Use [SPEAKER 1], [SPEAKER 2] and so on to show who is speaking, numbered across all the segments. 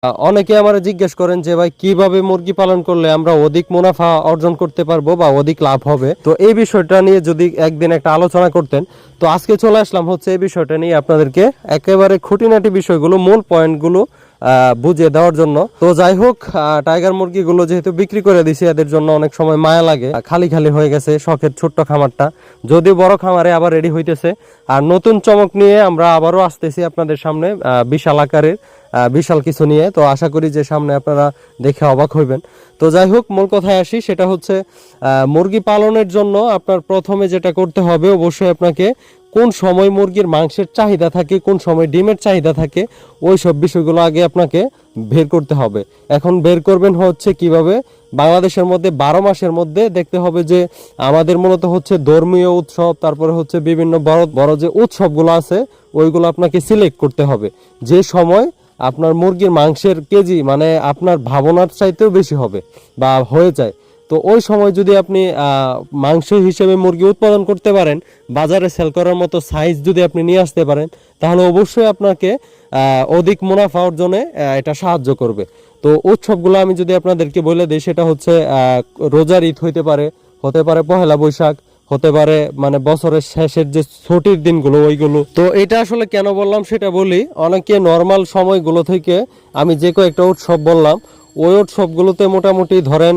[SPEAKER 1] অনেকে আমার জিজ্ঞেস করেন যে ভাই কিভাবে মুরগি পালন করলে আমরা অধিক মুনাফা অর্জন করতে পারবো বা অধিক লাভ হবে। তো এই বিষয়টা নিয়ে যদি একদিন একটা আলোচনা করতেন, তো আজকে চলে আসলাম হচ্ছে এই বিষয়টা নিয়ে আপনাদেরকে একেবারে খুঁটিনাটি বিষয়গুলো, মূল পয়েন্টগুলো বুঝিয়ে দেওয়ার জন্য। তো যাই হোক, টাইগার মুরগিগুলো যেহেতু বিক্রি করে দিছি, এদের জন্য অনেক সময় মায়া লাগে, খালি খালি হয়ে গেছে শখের ছোট্ট খামারটা, যদিও বড় খামারে আবার রেডি হইতেছে। আর নতুন চমক নিয়ে আমরা আবারও আসতেছি আপনাদের সামনে, বিশাল আকারের বিশাল কিছু নিয়ে। তো আশা করি যে সামনে আপনারা দেখে অবাক হইবেন। তো যাই হোক, মূল কথায় আসি, সেটা হচ্ছে মুরগি পালনের জন্য আপনার প্রথমে যেটা করতে হবে, অবশ্যই আপনাকে কোন সময় মুরগির মাংসের চাহিদা থাকে, কোন সময় ডিমের চাহিদা থাকে, ওই সব বিষয়গুলো আগে আপনাকে বের করতে হবে। এখন বের করবেন হচ্ছে কিভাবে, বাংলাদেশের মধ্যে 12 মাসের মধ্যে দেখতে হবে যে আমাদের মূলত হচ্ছে ধর্মীয় উৎসব, তারপরে হচ্ছে বিভিন্ন বড় বড় যে উৎসবগুলো আছে ওইগুলো আপনাকে সিলেক্ট করতে হবে, যে সময় আপনার মুরগির মাংসের কেজি মানে আপনার ভাবনার চাইতেও বেশি হবে বা হয়ে যায়। তো ওই সময় যদি আপনি মাংস হিসেবে মুরগি উৎপাদন করতে পারেন, বাজারে সেল করার মতো সাইজ যদি আপনি নিয়ে আসতে পারেন, তাহলে অবশ্যই আপনাকে অধিক মুনাফা অর্জনে এটা সাহায্য করবে। তো উৎসবগুলো আমি যদি আপনাদেরকে বলে দিই, সেটা হচ্ছে রোজার ঈদ হতে পারে পহেলা বৈশাখ, হতে পারে মানে বছরের শেষের যে ছুটির দিনগুলো ওইগুলো। তো এটা আসলে কেন বললাম সেটা বলি, অনেকে নর্মাল সময়গুলো থেকে আমি যে কয়েকটা উৎসব বললাম, ওই উৎসবগুলোতে মোটামুটি ধরেন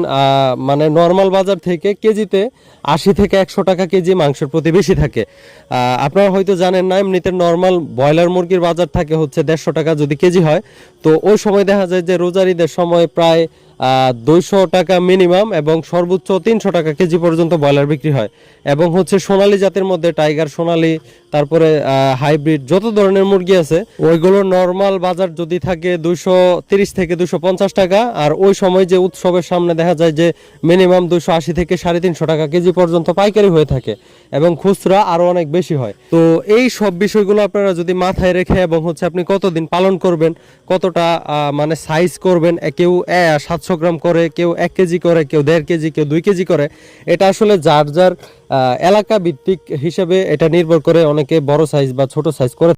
[SPEAKER 1] মানে নর্মাল বাজার থেকে কেজিতে 80 থেকে 100 টাকা কেজি মাংসের প্রতি বেশি থাকে। আপনারা হয়তো জানেন না, এমনিতে নর্মাল ব্রয়লার মুরগির বাজার থাকে হচ্ছে 150 টাকা যদি কেজি হয়। তো ওই সময় দেখা যায় যে রোজার ঈদের সময় প্রায় 200 টাকা মিনিমাম এবং সর্বোচ্চ 300 টাকা কেজি পর্যন্ত ব্রয়লার বিক্রি হয়। এবং হচ্ছে সোনালী জাতের মধ্যে টাইগার সোনালী, তারপরে হাইব্রিড যত ধরনের মুরগি আছে, ওইগুলোর নর্মাল বাজার যদি থাকে 230 থেকে 250 টাকা, আর ওই সময় যে উৎসবের সামনে দেখা যায় যে মিনিমাম 280 থেকে 350 টাকা কেজি পর্যন্ত পাইকারি হয়ে থাকে এবং খুচরা আরো অনেক বেশি হয়। তো এই সব বিষয়গুলো আপনারা যদি মাথায় রেখে এবং হচ্ছে আপনি কতদিন পালন করবেন, কতটা মানে সাইজ করবেন, কেউ 700 গ্রাম করে, কেউ 1 কেজি করে, কেউ 1.5 কেজি, কেউ 2 কেজি করে, এটা আসলে যার যার এলাকা ভিত্তিক হিসেবে এটা নির্ভর করে। অনেকে বড় সাইজ বা ছোট সাইজ করে